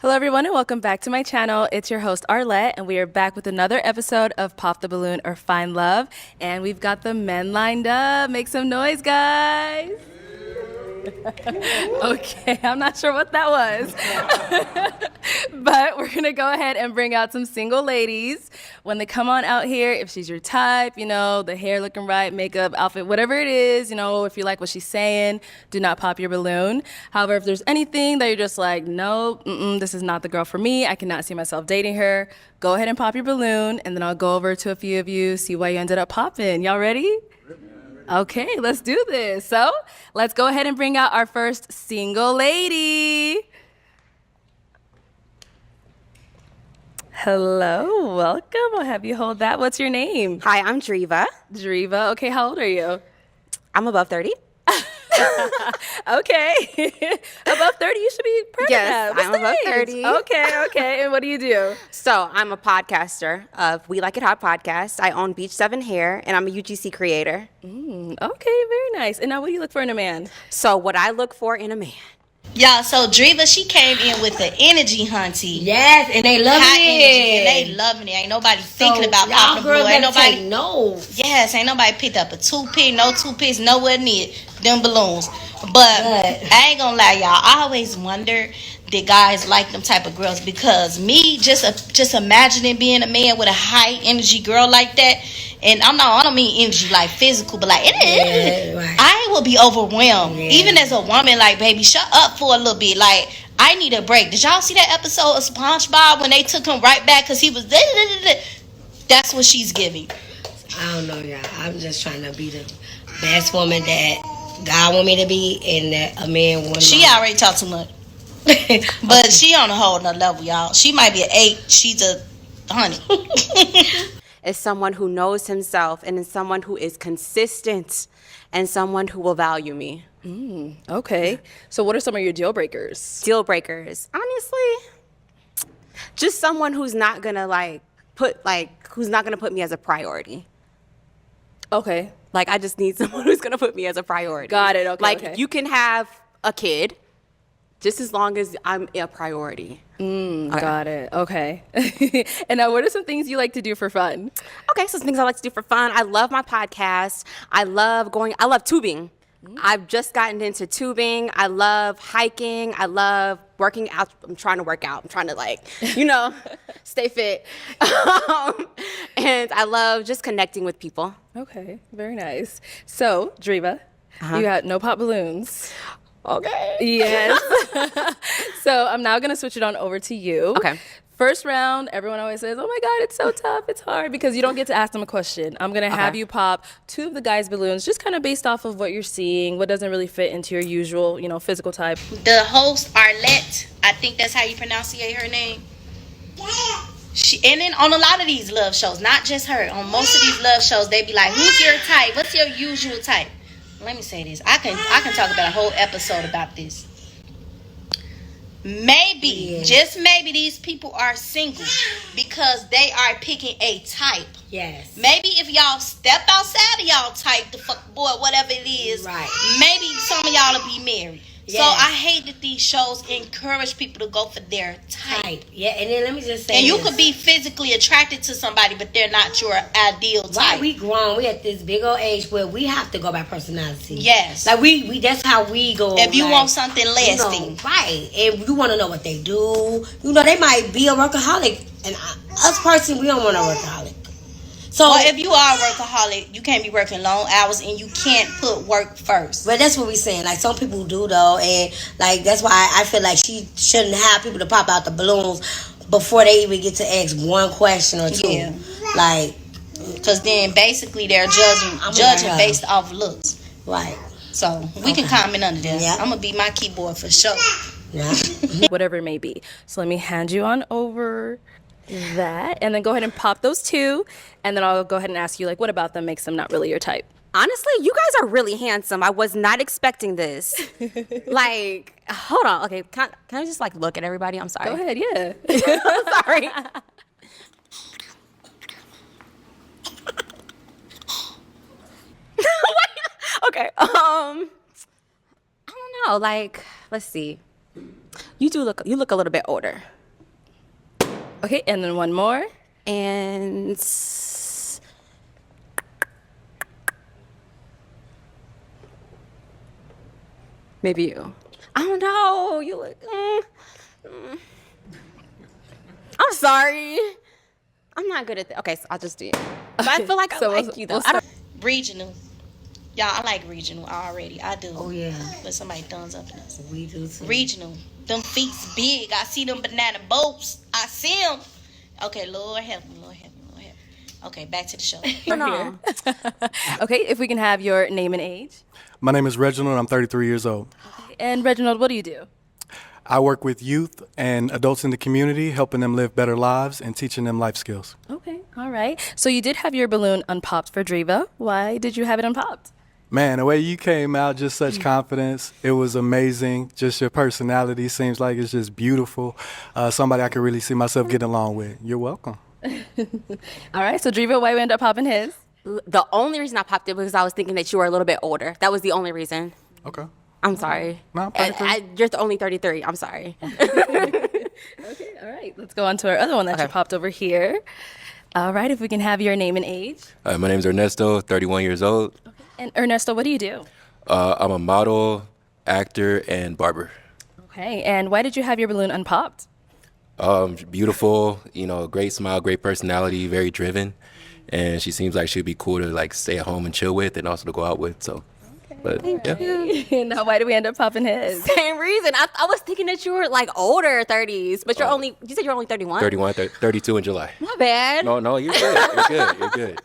Hello, everyone, and welcome back to my channel. It's your host, Arlette, and we are back with another episode of Pop the Balloon or Find Love. And we've got the men lined up. Make some noise, guys. Okay, I'm not sure what that was. But we're going to go ahead and bring out some single ladies. When they come on out here, if she's your type, the hair looking right, makeup, outfit, whatever it is, if you like what she's saying, do not pop your balloon. However, if there's anything that you're just like, no, this is not the girl for me, I cannot see myself dating her, go ahead and pop your balloon, and then I'll go over to a few of you, see why you ended up popping. Y'all ready? Okay, let's do this. So let's go ahead and bring out our first single lady. Hello, welcome. I'll have you hold that. What's your name? Hi, I'm Driva. Driva. Okay, how old are you? I'm above 30. Okay. Above 30, you should be proud Yes, of that. I'm What's the above age? 30. Okay. And what do you do? So I'm a podcaster of We Like It Hot podcast. I own Beach 7 Hair, and I'm a UGC creator. Okay, very nice. And now what do you look for in a man? So what I look for in a man. Y'all, so Driva, she came in with the energy, hunty. Yes, and they loving Hot it. energy, and they loving it. Ain't nobody thinking about y'all popping the girls balloon. Ain't better nobody. take notes. Yes, ain't nobody picked up a toothpick, no toothpicks, nowhere near them balloons. But I ain't gonna lie, y'all. I always wonder did guys like them type of girls, because me just imagining being a man with a high energy girl like that, and I don't mean energy like physical, but like right. I will be overwhelmed. Yeah. Even as a woman, like, baby, shut up for a little bit. Like, I need a break. Did y'all see that episode of SpongeBob when they took him right back because he was That's what she's giving. I don't know, y'all. I'm just trying to be the best woman that God want me to be, and that a man want. She already talked too much. But she on a whole nother level, y'all. She might be an 8. She's a 100. Is someone who knows himself, and is someone who is consistent, and someone who will value me. Okay. So what are some of your deal breakers? Deal breakers. Honestly, just someone who's not gonna who's not gonna put me as a priority. Okay. Like, I just need someone who's gonna put me as a priority. Got it. Okay. Like, okay. you can have a kid, just as long as I'm a priority. Got it. Okay. And now, what are some things you like to do for fun? Okay, so some things I like to do for fun. I love my podcast. I love tubing. I've just gotten into tubing. I love hiking. I love working out. I'm trying to work out. I'm trying to stay fit. And I love just connecting with people. Okay. Very nice. So, Driva, you got no pop balloons. Okay. Yes. So I'm now going to switch it on over to you. Okay. First round, everyone always says, oh my God, it's so tough, it's hard, because you don't get to ask them a question. I'm going to have you pop 2 of the guys' balloons, just kind of based off of what you're seeing, what doesn't really fit into your usual, physical type. The host, Arlette, I think that's how you pronunciate her name. And then on a lot of these love shows, not just her, on most of these love shows, they be like, who's your type? What's your usual type? Let me say this. I can talk about a whole episode about this. Maybe, just maybe, these people are single because they are picking a type. Yes. Maybe if y'all step outside of y'all type, the fuck boy, whatever it is, Right. maybe some of y'all will be married. Yes. So I hate that these shows encourage people to go for their type. Type. Yeah, and then let me just say And you this. could be physically attracted to somebody, but they're not your ideal Why type. we grown? We at this big old age where we have to go by personality. Yes. Like we that's how we go. If you like, want something lasting. right? And you want to know what they do. They might be a workaholic, and us personally, we don't want a workaholic. So Well, if you are a workaholic, you can't be working long hours and you can't put work first. But that's what we saying. Like, some people do, though. And, that's why I feel like she shouldn't have people to pop out the balloons before they even get to ask one question or 2. Yeah. Like, Because then basically they're judging based off looks. right. So we can comment under there. Yeah. I'm going to be my keyboard for sure. Yeah. Whatever it may be. So let me hand you on over that, and then go ahead and pop those 2, and then I'll go ahead and ask you, what about them makes them not really your type? Honestly, you guys are really handsome. I was not expecting this. Hold on. Okay, can I just look at everybody? I'm sorry. Go ahead, yeah. Sorry. Okay. I don't know. Let's see. You look a little bit older. Okay, and then one more. And maybe you. I don't know. You look. I'm sorry. I'm not good at that. Okay, so I'll just do it. But I feel like I So like you though. we'll I don't- Regional. Y'all, I like regional already. I do. Oh yeah, But somebody thumbs up in us. we do too. Regional. Them feet's big. I see them banana boats. I see them. Okay, Lord help me, Lord help me, Lord help me. Okay, back to the show. No. Okay, if we can have your name and age. My name is Reginald. I'm 33 years old. And Reginald, what do you do? I work with youth and adults in the community, helping them live better lives and teaching them life skills. Okay, all right. So you did have your balloon unpopped for Driva. Why did you have it unpopped? Man, the way you came out, just such confidence. It was amazing. Just your personality seems like it's just beautiful. Somebody I could really see myself getting along with. You're welcome. All right, so Driva, why we end up popping his? The only reason I popped it was because I was thinking that you were a little bit older. That was the only reason. Okay. I'm sorry. No, 33. You're only 33. I'm sorry. Okay, all right. Let's go on to our other one that you popped over here. All right, if we can have your name and age. My name is Ernesto, 31 years old. And Ernesto, what do you do? I'm a model, actor, and barber. Okay, and why did you have your balloon unpopped? Beautiful, great smile, great personality, very driven. And she seems like she'd be cool to like stay at home and chill with and also to go out with. So, but yeah. Now, why did we end up popping his? Same reason. I was thinking that you were like older 30s, but you said you're only 31? 31, 32 in July. My bad. No, you're good. You're good. You're good.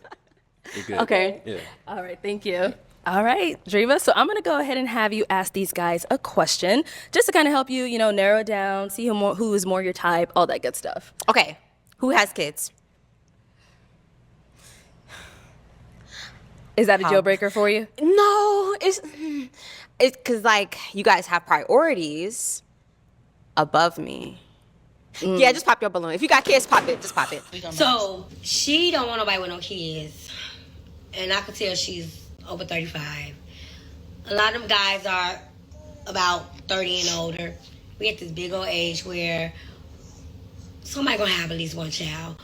You're good. Okay. Yeah. All right, thank you. All right, Driva, so I'm going to go ahead and have you ask these guys a question just to kind of help you, narrow down, see who is more your type, all that good stuff. Okay. Who has kids? Is that a deal breaker for you? No, it's because like you guys have priorities above me. Yeah, just pop your balloon. If you got kids, pop it. Just pop it. So she don't want nobody with no kids, and I could tell she's over 35. A lot of them guys are about 30 and older. We at this big old age where somebody gonna have at least one child.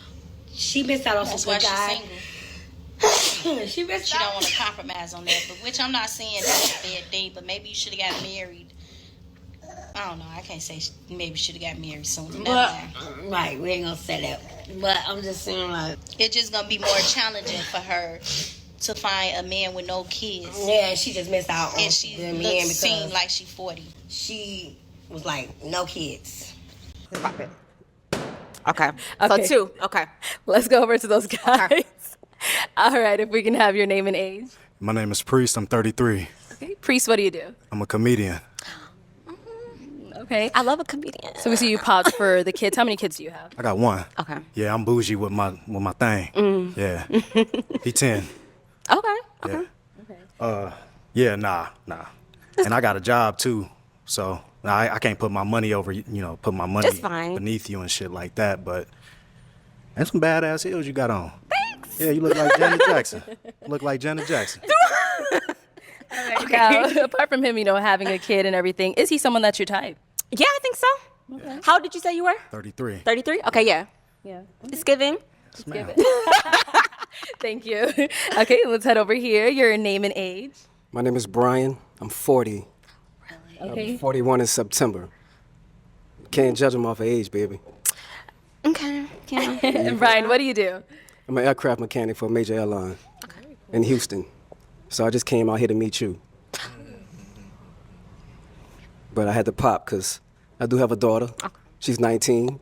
She missed out on That's some why good she's guys. single. She missed She out. don't want to compromise on that, but which I'm not saying that's a bad thing, but maybe you should have got married. I don't know. I can't say maybe should have got married sooner. Never But, mind. right, we ain't gonna say that. But I'm just saying, like, It's just gonna be more challenging for her to find a man with no kids, yeah, she just missed out on and she the man looks because seem like she 40. she was like, no kids. Pop it. Okay. Okay. So 2. Okay. Let's go over to those guys. All right, if we can have your name and age. My name is Priest. I'm 33. Okay, Priest, what do you do? I'm a comedian. Okay, I love a comedian. so we see you popped for the kids. How many kids do you have? I got one. Okay. Yeah, I'm bougie with my thing. Yeah. He 10. Okay. Yeah. Yeah, nah. And I got a job too. So I can't put my money over, put my money Just fine. beneath you and shit like that. But that's some badass heels you got on. Thanks. Yeah, you look like Janet Jackson. Look like Janet Jackson. Now, apart from him, having a kid and everything, is he someone that's your type? Yeah, I think so. Okay. How old did you say you were? 33. 33? Okay, yeah. Yeah. It's giving. Yes, ma'am. Thank you. Okay, let's head over here. Your name and age. My name is Brian. I'm 40. Okay. 41 in September. Can't judge them off of age, baby. Okay. Yeah. And Brian, what do you do? I'm an aircraft mechanic for a major airline in Houston. So I just came out here to meet you. But I had to pop because I do have a daughter. She's 19.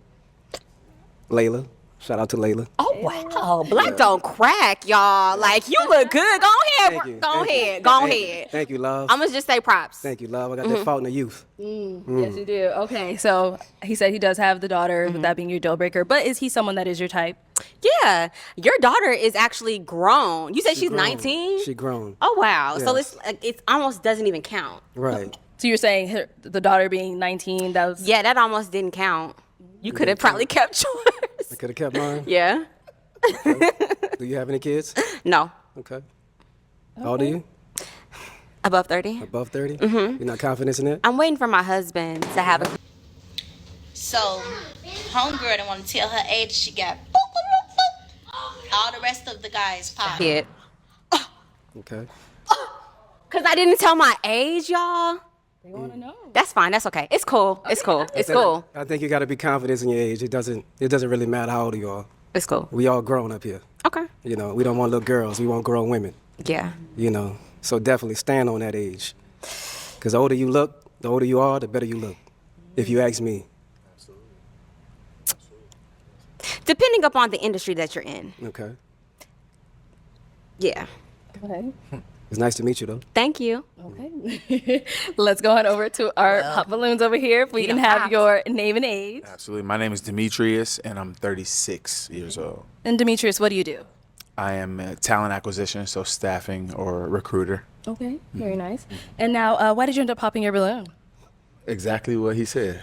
Layla. Shout out to Layla. Oh, wow. Black don't crack, y'all. Like, you look good. Go ahead. Thank you. Go Thank you. ahead. Go Thank you. ahead. Thank you, love. I'm going to just say props. Thank you, love. I got that fountain of youth. Yes, you do. Okay, so he said he does have the daughter, with that being your deal breaker. But is he someone that is your type? Yeah. Your daughter is actually grown. You said she's grown. 19? She grown. Oh, wow. So Yes. it almost doesn't even count. Right. So you're saying the daughter being 19, that was... Yeah, that almost didn't count. You could have probably kept I yours. could have kept mine. Yeah. Do you have any kids? No. Okay. How old are you? Above 30. Above 30? You're not confident in it? I'm waiting for my husband to have a... So, homegirl didn't want to tell her age. She got boop, boop, boop, boop. All the rest of the guys popped. Kid. Okay. Because I didn't tell my age, y'all. They want to know. That's fine. That's okay. It's cool. It's cool. It's cool. I think you got to be confident in your age. It doesn't really matter how old you are. It's cool. We all grown up here. Okay. You know, we don't want little girls. We want grown women. Yeah. You know, so definitely stand on that age. Because the older you look, the older you are, the better you look. If you ask me. Depending upon the industry that you're in. Okay. Yeah. Okay. It's nice to meet you, though. Thank you. Okay. Let's go on over to our pop balloons over here. If we can have your name and age. Absolutely. My name is Demetrius, and I'm 36 years old. And Demetrius, what do you do? I am a talent acquisition, so staffing or recruiter. Okay. Very nice. And now, why did you end up popping your balloon? Exactly what he said.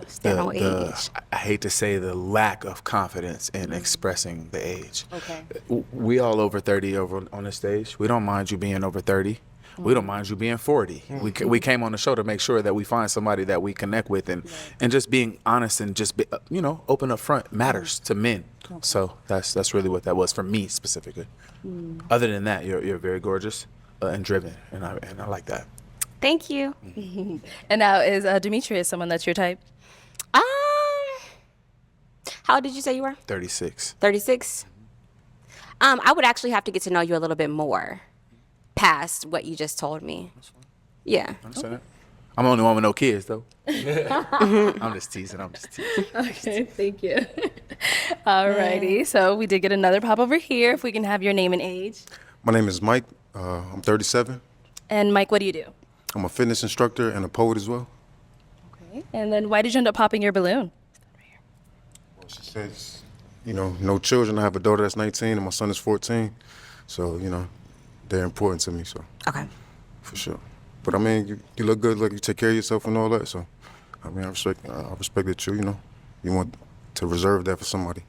Stand on age. I hate to say the lack of confidence in expressing the age. Okay. We all over 30 over on the stage. We don't mind you being over 30. We don't mind you being 40. We came on the show to make sure that we find somebody that we connect with, and just being honest and just open up front matters to men. So that's really what that was for me specifically. Other than that, you're very gorgeous and driven, and I like that. Thank you. And now, is Demetrius someone that's your type? How old did you say you were? 36. 36. I would actually have to get to know you a little bit more past what you just told me. Yeah. Understand that? I'm the only one with no kids, though. I'm just teasing. Okay, thank you. Alrighty, so we did get another pop over here. If we can have your name and age. My name is Mike. I'm 37. And Mike, what do you do? I'm a fitness instructor and a poet as well. Okay. And then why did you end up popping your balloon? She says, no children. I have a daughter that's 19 and my son is 14. So, they're important to me, so. Okay. For sure. But, I mean, you look good, like you take care of yourself and all that, so. I mean, I respect that you want to reserve that for somebody.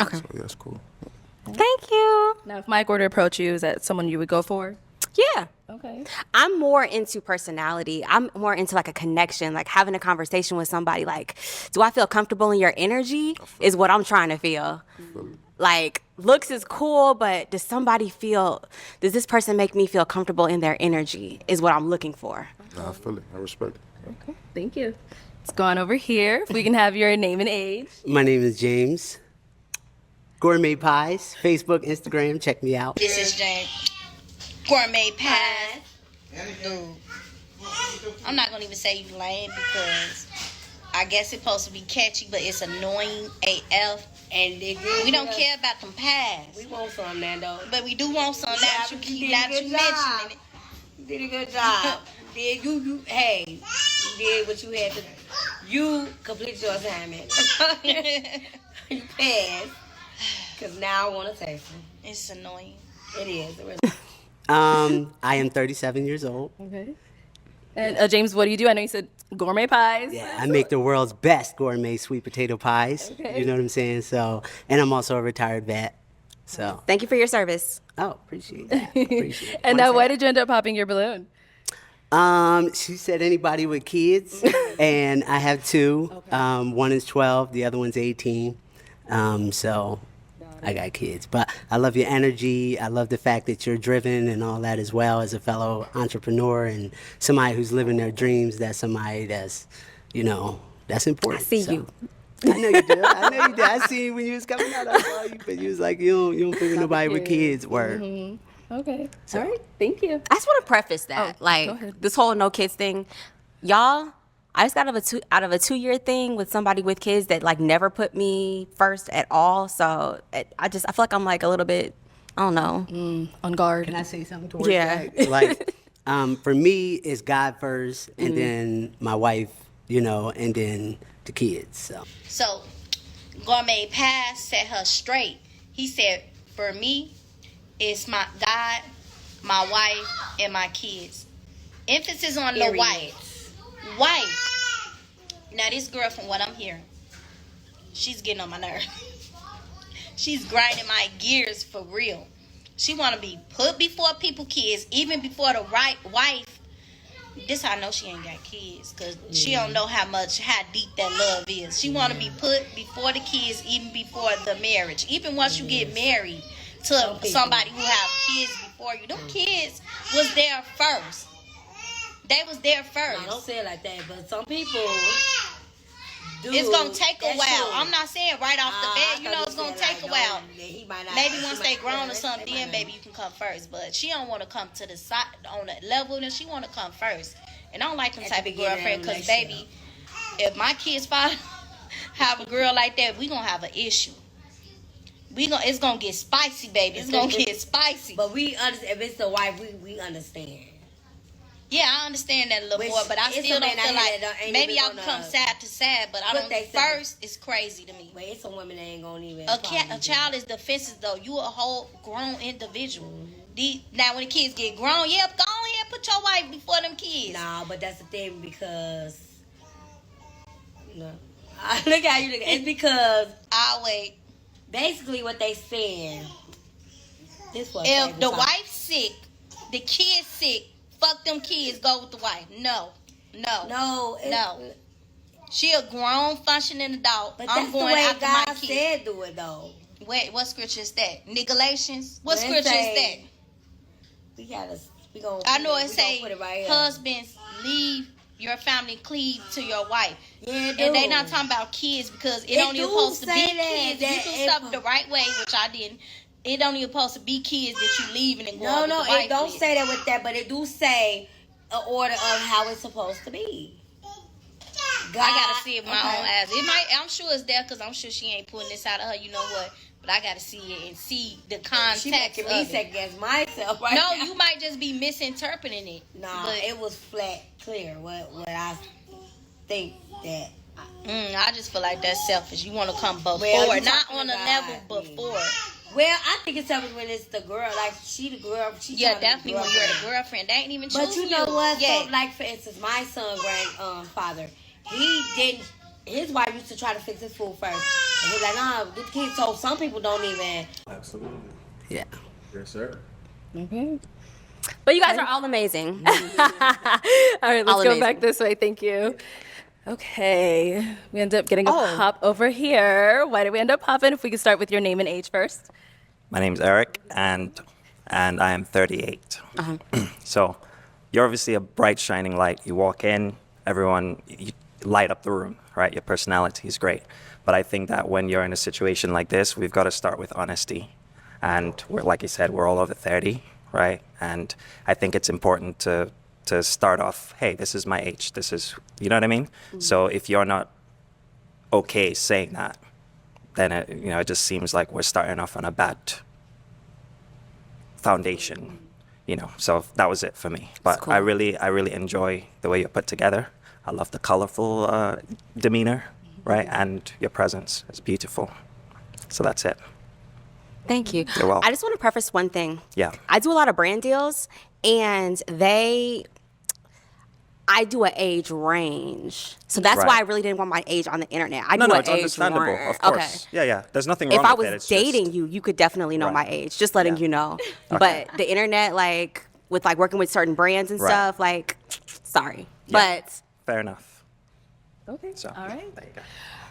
Okay. So, yeah, that's cool. Thank you. Now, if Mike were to approach you, is that someone you would go for? Yeah. Okay. I'm more into personality. I'm more into like a connection, like having a conversation with somebody. Like, do I feel comfortable in your energy is what I'm trying to feel. Like, looks is cool, but does this person make me feel comfortable in their energy is what I'm looking for. Nah, I feel it. I respect it. Okay, thank you. Let's go on over here. If we can have your name and age. My name is James. Gourmet Pies, Facebook, Instagram, check me out. This is James. Gourmet pie. Dude. I'm not gonna even say you lame because I guess it's supposed to be catchy, but it's annoying AF. And We don't care about them pies. We want some, Nando. But we do want some now that you keep mentioning it. You did a good job. You did what you had to. You completed your assignment. You passed. Because now I want to taste them. It's annoying. It is. It really I am 37 years old. Okay. And James, what do you do? I know you said gourmet pies. Yeah, I make the world's best gourmet sweet potato pies. Okay. You know what I'm saying? So, and I'm also a retired vet. So, Thank you for your service. oh, appreciate that. Appreciate it. And now, why did you end up popping your balloon? She said anybody with kids, and I have two. Okay. One is 12, the other one's 18. So I got kids, but I love your energy. I love the fact that you're driven and all that as well as a fellow entrepreneur and somebody who's living their dreams. That's somebody that's, that's important. I see So, you. I know you did. I know you did. I see you when you was coming out. I saw you, but you was like, you don't think with nobody with kids. Word. Okay. All right. Thank you. I just want to preface that, go ahead. like this whole no kids thing, y'all. I just got out of a 2-year thing with somebody with kids that like never put me first at all. So I feel like I'm like a little bit, I don't know, On guard. Can I say something towards Yeah. that? Like, for me, it's God first, and then my wife, and then the kids. So, Gourmet Pie set her straight. He said, for me, it's my God, my wife, and my kids. Emphasis on the Period. wife. Wife. Now, this girl, from what I'm hearing, she's getting on my nerves. She's grinding my gears for real. She want to be put before people, kids, even before the right wife. this how I know she ain't got kids, because she don't know how deep that love is. She want to be put before the kids, even before the marriage. Even once you get married to somebody who have kids before you, them kids was there first. They was there first. No, don't say it like that, but some people do. It's gonna take a while. True. I'm not saying right off the bat. You know, it's gonna take a while. Maybe Maybe once they grown or something, then maybe you can come first. But she don't want to come to the side on that level, and she want to come first. And I don't like them type of girlfriend, because baby, if my kids have a girl like that, we gonna have an issue. It's gonna get spicy, baby. It's gonna get spicy. But we understand. If it's the wife, we understand. Yeah, I understand that a little more, but I still don't feel like maybe y'all can come side to side, but I don't. First, it's crazy to me. But it's some women that ain't gonna even. A child is defensive though. You a whole grown individual. Now when the kids get grown, yeah, go on here, put your wife before them kids. Nah, but that's the thing, because look how you look. It's because I'll wait. Basically, what they saying. If the wife's sick, the kid's sick. Fuck them kids, go with the wife. No. She a grown, functioning adult. But I'm that's going the way after God my kid. said do it, though. Wait, what scripture is that? Galatians? What scripture is that? I know it say, husbands, leave your family, cleave to your wife. Yeah, and they not talking about kids, because it only supposed to be kids. You do stuff the right way, which I didn't. It don't even supposed to be kids that you leaving and going with the wife. It don't say that with that, but it do say an order of how it's supposed to be. I gotta see it with my own eyes. It might. I'm sure it's there, because I'm sure she ain't pulling this out of her. You know what? But I gotta see it and see the context. She making me second guess myself. Right no, now. you might just be misinterpreting it. Nah, but it was flat clear. What I think that. I just feel like that's selfish. You want to come before, not on a level before. Well, I think it's selfish when it's the girl. Like, she the girl. Definitely when you're the girlfriend. They ain't even choosing you. But you know what? Yeah. So, like, for instance, my son, grandfather, he didn't. His wife used to try to fix his food first. And he's like, nah, get the kids. So some people don't even. Absolutely. Yeah. Yes, sir. Mm-hmm. But you guys are all amazing. All right, let's go back this way. Thank you. Okay, we end up getting a pop over here. Why did we end up popping? If we could start with your name and age first. My name's Eric, and I am 38. So you're obviously a bright, shining light. You walk in, everyone, you light up the room, right? Your personality is great. But I think that when you're in a situation like this, we've got to start with honesty. And we're, like you said, we're all over 30, right? And I think it's important to start off, hey, this is my age. This is, you know what I mean? Mm-hmm. So if you're not okay saying that, then it just seems like we're starting off on a bad foundation, So that was it for me. But cool. I really enjoy the way you're put together. I love the colorful demeanor, right? And your presence is beautiful. So that's it. Thank you. You're welcome. I just want to preface one thing. Yeah. I do a lot of brand deals, and I do an age range. So that's why I really didn't want my age on the internet. I do an it's age understandable, range. of course. Okay. Yeah. There's nothing wrong with it. If I was dating you, you could definitely know my age. Just letting you know. Okay. But the internet, with working with certain brands and stuff, sorry. Yeah. But fair enough. Okay. So, all right. There you go.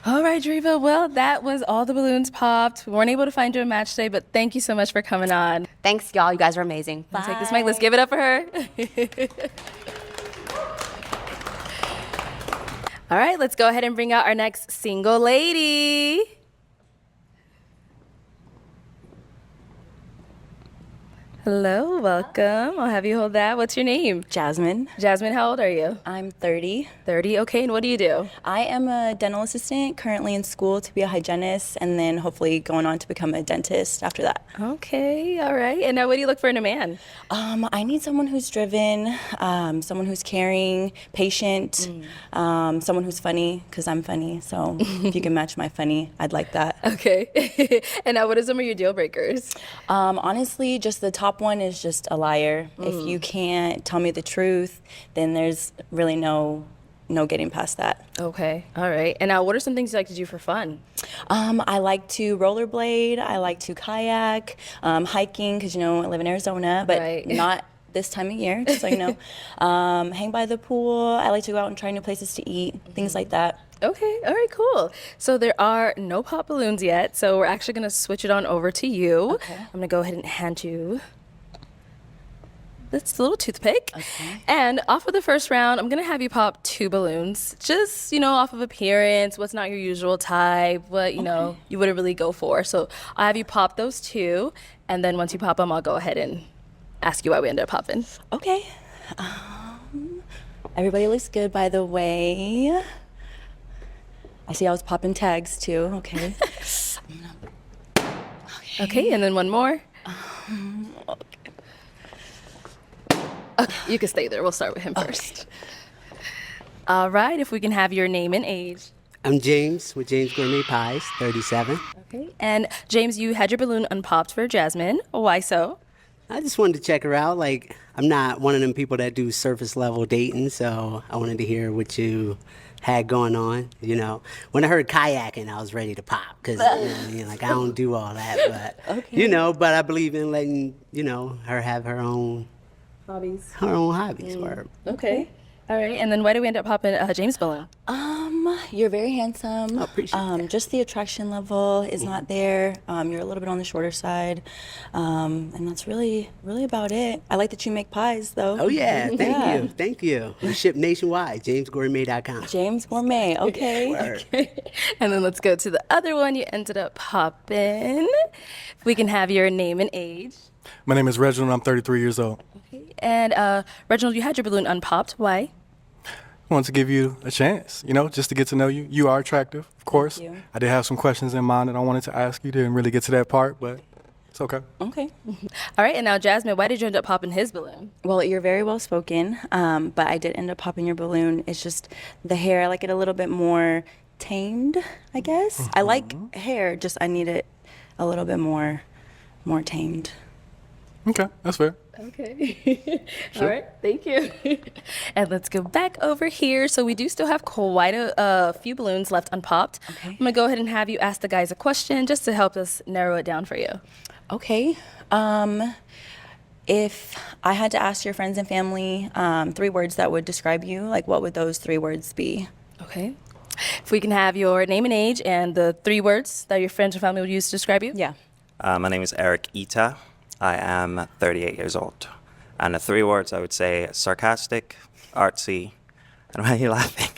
All right, Driva. Well, that was all the balloons popped. We weren't able to find you a match today, but thank you so much for coming on. Thanks, y'all. You guys are amazing. Bye. Take this mic. Let's give it up for her. All right, let's go ahead and bring out our next single lady. Hello, welcome. I'll have you hold that. What's your name? Jasmine. Jasmine, how old are you? I'm 30. 30, okay, and what do you do? I am a dental assistant, currently in school to be a hygienist, and then hopefully going on to become a dentist after that. Okay, all right. And now what do you look for in a man? I need someone who's driven, someone who's caring, patient, someone who's funny, because I'm funny, so if you can match my funny, I'd like that. Okay. And now what are some of your deal breakers? Honestly, just the top one is just a liar. If you can't tell me the truth, then there's really no getting past that. Okay, all right. And now what are some things you like to do for fun? I like to rollerblade, I like to kayak, hiking, because I live in Arizona, but not this time of year, just so you know. Hang by the pool. I like to go out and try new places to eat, things like that. Okay, all right, cool. So there are no pop balloons yet, so we're actually gonna switch it on over to you. Okay. I'm gonna go ahead and hand you this little toothpick. Okay. And off of the first round, I'm gonna have you pop 2 balloons. Just, off of appearance, what's not your usual type, what, you wouldn't really go for. So I'll have you pop those 2, and then once you pop them, I'll go ahead and ask you why we ended up popping. Okay. Everybody looks good, by the way. I see I was popping tags too. Okay. Okay, and then one more. Okay, you can stay there. We'll start with him first. All right, if we can have your name and age. I'm James with James Gourmet Pies, 37. Okay, and James, you had your balloon unpopped for Jasmine. Why so? I just wanted to check her out. Like, I'm not one of them people that do surface level dating, so I wanted to hear what you had going on. When I heard kayaking, I was ready to pop because I don't do all that, but but I believe in letting her have her own hobbies. Word. Okay. All right, and then why did we end up popping James' balloon? You're very handsome. I appreciate that. Just the attraction level is not there. You're a little bit on the shorter side, and that's really, really about it. I like that you make pies, though. Oh yeah, thank you. We ship nationwide. JamesGourmet.com. James Gourmet. Okay. Word. And then let's go to the other one you ended up popping. If we can have your name and age. My name is Reginald. I'm 33 years old. Okay. And Reginald, you had your balloon unpopped. Why? I wanted to give you a chance, just to get to know you. You are attractive, of course. Thank you. I did have some questions in mind that I wanted to ask you. Didn't really get to that part, but it's okay. Okay. All right, and now Jasmine, why did you end up popping his balloon? Well, you're very well spoken, but I did end up popping your balloon. It's just the hair. I like it a little bit more tamed, I guess. I like hair, just I need it a little bit more tamed. Okay, that's fair. Okay. All right. Thank you. And let's go back over here. So we do still have quite a few balloons left unpopped. Okay. I'm going to go ahead and have you ask the guys a question just to help us narrow it down for you. Okay. If I had to ask your friends and family 3 words that would describe you, like what would those 3 words be? Okay. If we can have your name and age and the 3 words that your friends and family would use to describe you. Yeah. My name is Eric Ita. I am 38 years old. And the 3 words I would say: sarcastic, artsy, and why are you laughing?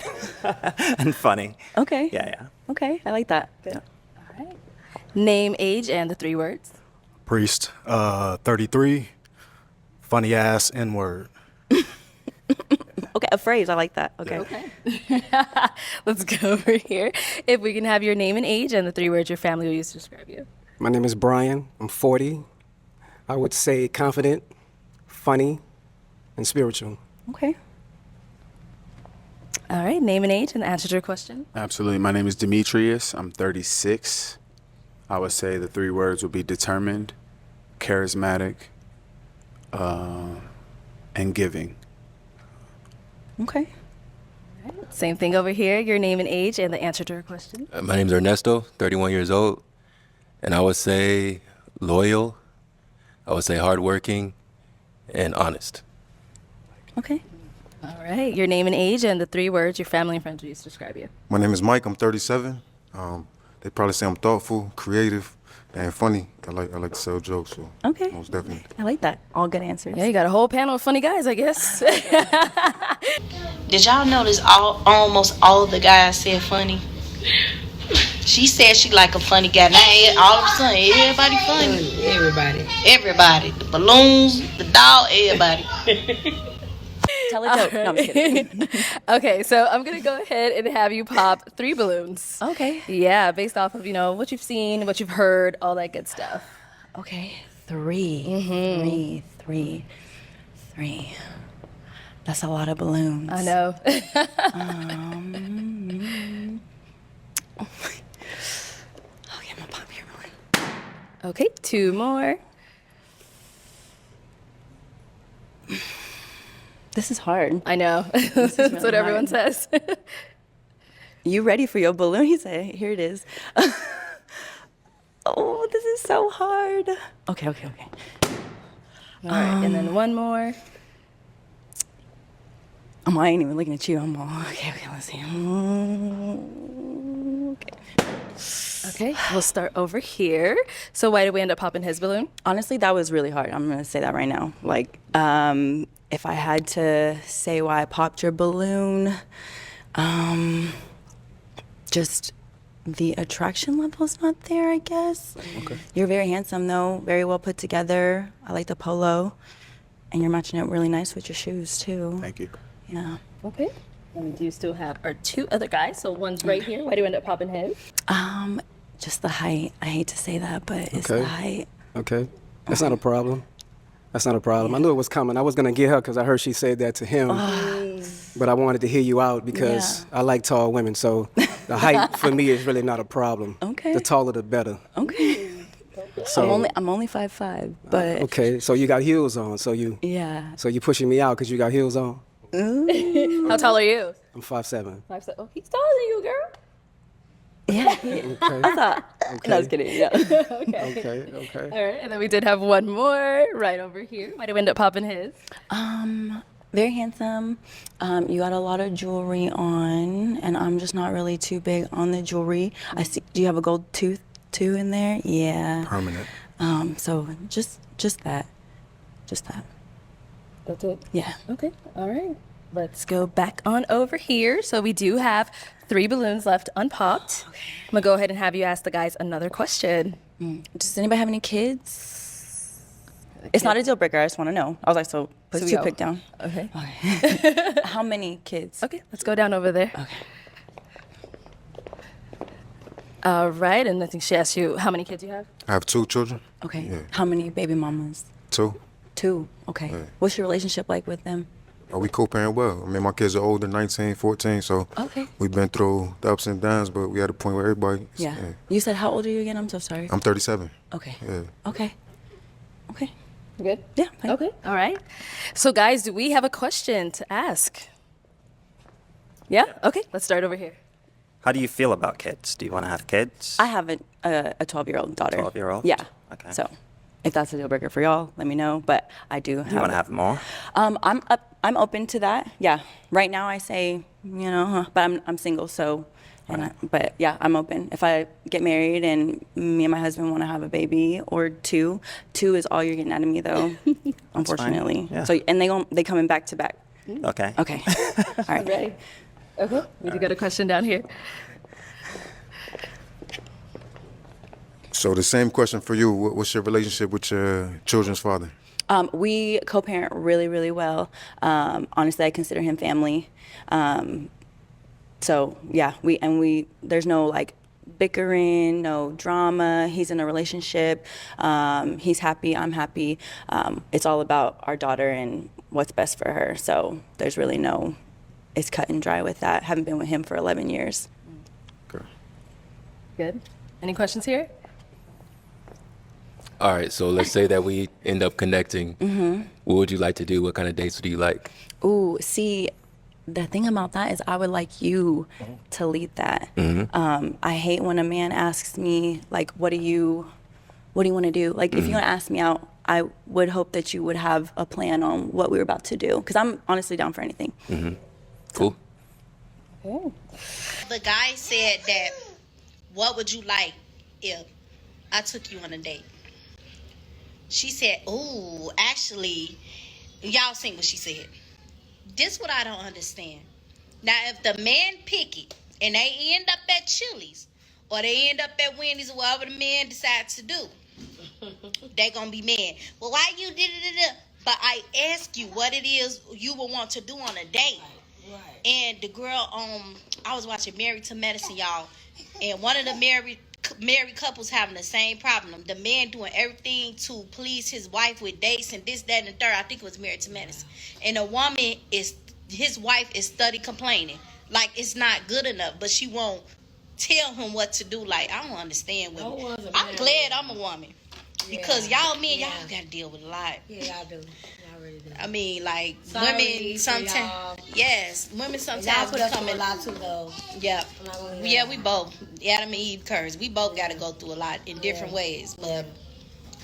And funny. Okay. Yeah. Okay, I like that. Good. All right. Name, age, and the 3 words. Priest, 33, funny ass N-word. Okay, a phrase. I like that. Okay. Let's go over here. If we can have your name and age and the 3 words your family will use to describe you. My name is Brian. I'm 40. I would say confident, funny, and spiritual. Okay. All right, name and age and answer to your question. Absolutely. My name is Demetrius. I'm 36. I would say the 3 words would be determined, charismatic, and giving. Okay. Same thing over here, your name and age and the answer to your question. My name is Ernesto, 31 years old, and I would say loyal. I would say hardworking and honest. Okay. All right, your name and age and the 3 words your family and friends will use to describe you. My name is Mike. I'm 37. They probably say I'm thoughtful, creative, and funny. I like to sell jokes, so Okay. most definitely. I like that. All good answers. Yeah, you got a whole panel of funny guys, I guess. Did y'all notice almost all the guys said funny? She said she like a funny guy. Now all of a sudden, everybody funny. Everybody. The balloons, the dog, everybody. Tell a joke. No, I'm just kidding. Okay, so I'm going to go ahead and have you pop 3 balloons. Okay. Yeah, based off of, what you've seen, what you've heard, all that good stuff. Okay. 3. 3. That's a lot of balloons. I know. Okay, I'm gonna pop your balloon. Okay, 2 more. This is hard. I know. That's really what everyone hard. says. You ready for your balloon? He said, here it is. Oh, this is so hard. Okay. All right, and then one more. I ain't even looking at you. I'm all, okay, let's see. Okay, we'll start over here. So why did we end up popping his balloon? Honestly, that was really hard. I'm gonna say that right now. Like, if I had to say why I popped your balloon, just the attraction level's not there, I guess. Okay. You're very handsome though, very well put together. I like the polo, and you're matching it really nice with your shoes too. Thank you. Yeah. Okay. And we do still have our two other guys. So one's right here. Why do you end up popping his? Just the height. I hate to say that, but it's Okay. the height. Okay. That's not a problem. That's not a problem. I knew it was coming. I was going to get her because I heard she said that to him. But I wanted to hear you out because I like tall women. So the height for me is really not a problem. Okay. The taller, the better. Okay. So I'm only 5'5", but okay. So you got heels on. So you pushing me out because you got heels on. How tall are you? I'm 5'7". 5'7". Oh, he's taller than you, girl. Yeah. Okay. No, I was kidding. Yeah. Okay. All right, and then we did have one more right over here. Why did we end up popping his? Very handsome. You got a lot of jewelry on, and I'm just not really too big on the jewelry. I see. Do you have a gold tooth too in there? Yeah. Permanent. So just that. That's it? Yeah. Okay, all right. Let's go back on over here. So we do have 3 balloons left unpopped. Okay. I'm gonna go ahead and have you ask the guys another question. Does anybody have any kids? It's not a deal breaker. I just want to know. I was like, so put So the we toothpick down. Okay. How many kids? Okay, let's go down over there. Okay. All right, and I think she asked you how many kids you have. I have 2 children. Okay. Yeah. How many baby mamas? 2. 2. Okay. Yeah. What's your relationship like with them? We co-parent well. I mean, my kids are older, 19, 14, so Okay. we've been through the ups and downs, but we had a point where everybody. Yeah. You said how old are you again? I'm so sorry. I'm 37. Okay. Yeah. Okay. Okay. Good? Yeah. Fine. Okay, all right. So guys, do we have a question to ask? Yeah? Okay, let's start over here. How do you feel about kids? Do you want to have kids? I have a 12-year-old daughter. 12-year-old? Yeah. Okay. So, if that's a deal breaker for y'all, let me know. But I do. Do you want to have more? I'm open to that. Yeah. Right now, I say but I'm single, so. But yeah, I'm open. If I get married and me and my husband want to have a baby or 2 is all you're getting out of me though, unfortunately. Yeah. So they coming back to back. Okay. Okay. All right. Ready? Okay. We do got a question down here. So the same question for you. What's your relationship with your children's father? We co-parent really, really well. Honestly, I consider him family. So yeah, there's no like bickering, no drama. He's in a relationship. He's happy. I'm happy. It's all about our daughter and what's best for her. So there's really it's cut and dry with that. Haven't been with him for 11 years. Okay. Good. Any questions here? All right, so let's say that we end up connecting. Mm-hmm. What would you like to do? What kind of dates do you like? Ooh, see, the thing about that is I would like you to lead that. Mm-hmm. I hate when a man asks me, like, what do you want to do? Like, if you're going to ask me out, I would hope that you would have a plan on what we were about to do. Because I'm honestly down for anything. Mm-hmm. Cool. Okay. The guy said that, what would you like if I took you on a date? She said, ooh, actually, y'all seen what she said. This what I don't understand. Now, if the man pick it and they end up at Chili's or they end up at Wendy's or whatever the man decides to do, they gonna be mad. Well, why you did it? But I ask you what it is you would want to do on a date. Right. And the girl, I was watching Married to Medicine, y'all, and one of the married couples having the same problem. The man doing everything to please his wife with dates and this, that, and the third. I think it was Married to Medicine. And the woman his wife is steady complaining. Like it's not good enough, but she won't tell him what to do. Like, I don't understand women. I'm glad I'm a woman. Because y'all got to deal with a lot. Yeah, y'all do. Y'all really do. I mean, like, Sorry women for sometimes, y'all. yes, women sometimes Y'all put us become through a lot too, though. Yeah, I'm not gonna yeah, lie. we both, Adam and Eve curse. We both got to go through a lot in different ways. But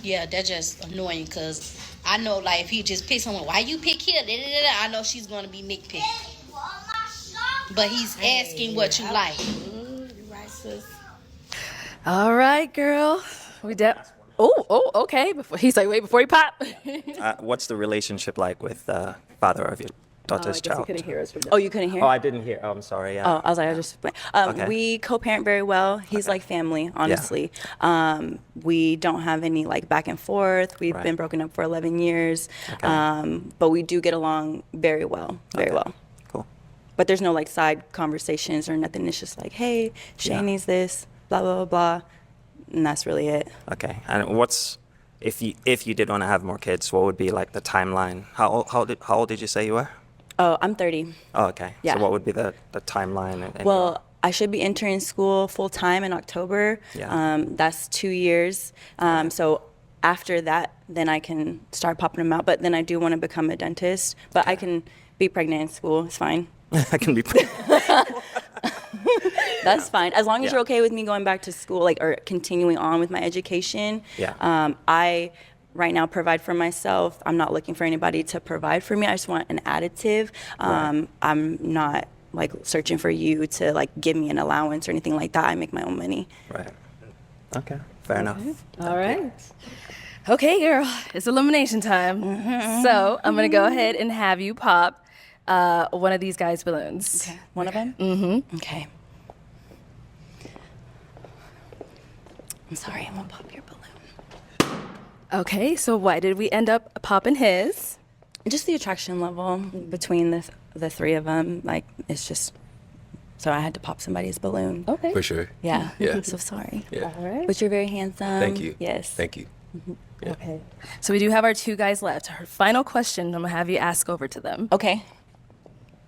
yeah, that's just annoying because I know, like, if he just pick someone, why you pick here? Da, da, da, da, I know she's gonna be nitpicking. But he's asking what you like. All right, girl. Okay. He's like, wait, before you pop. What's the relationship like with the father of your daughter's child? Oh, you couldn't hear? Oh, I didn't hear. Oh, I'm sorry. Yeah. Oh, I was like, I just. Okay. We co-parent very well. He's like family, honestly. We don't have any like back and forth. We've been broken up for 11 years, but we do get along very well, very well. Cool. But there's no like side conversations or nothing. It's just like, hey, Shane needs this, blah blah blah blah, and that's really it. Okay. And what's if you did want to have more kids? What would be like the timeline? How old did you say you were? Oh, I'm 30. Oh, okay. Yeah. So what would be the timeline? Well, I should be entering school full time in October. Yeah. That's 2 years. So after that, then I can start popping them out. But then I do want to become a dentist. But I can be pregnant in school. It's fine. I can be pregnant. That's fine. As long as Yeah. you're okay with me going back to school, like, or continuing on with my education. Yeah. I right now provide for myself. I'm not looking for anybody to provide for me. I just want an additive. I'm not like searching for you to like give me an allowance or anything like that. I make my own money. Right. Okay. Fair enough. All right. Okay, girl. It's elimination time. So I'm going to go ahead and have you pop one of these guys' balloons. Okay. One of them? Mm-hmm. Okay. I'm sorry. I'm going to pop your balloon. Okay, so why did we end up popping his? Just the attraction level between the three of them. Like, it's just, so I had to pop somebody's balloon. Okay. For sure. Yeah. Yeah. I'm so sorry. Yeah. All right. But you're very handsome. Thank you. Yes. Thank you. Yeah. Okay. So we do have our two guys left. Our final question, I'm going to have you ask over to them. Okay.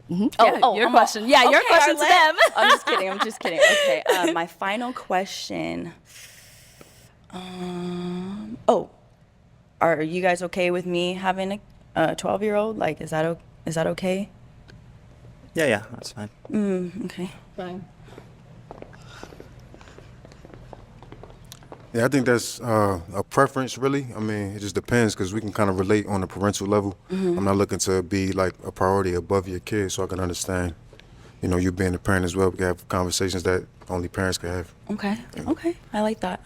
Yeah, your question. Yeah, your question to them. I'm just kidding. I'm just kidding. Okay. My final question. Are you guys okay with me having a 12-year-old? Like, is that okay? Yeah, that's fine. Okay. Fine. Yeah, I think that's a preference, really. I mean, it just depends because we can kind of relate on the parental level. I'm not looking to be like a priority above your kid, so I can understand, you being a parent as well. We can have conversations that only parents can have. Okay. Okay. I like that.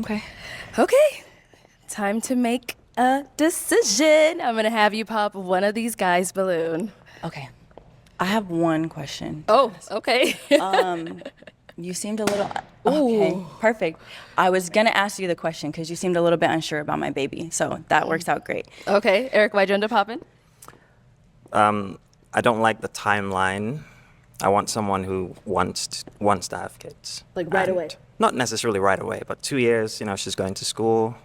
Okay. Okay. Time to make a decision. I'm going to have you pop one of these guys' balloon. Okay. I have one question. Oh, okay. You seemed a little. Okay, perfect. I was gonna ask you the question because you seemed a little bit unsure about my baby, so that works out great. Okay, Eric, why'd you end up popping? I don't like the timeline. I want someone who wants to have kids. Like right And away? Not necessarily right away, but 2 years. She's going to school.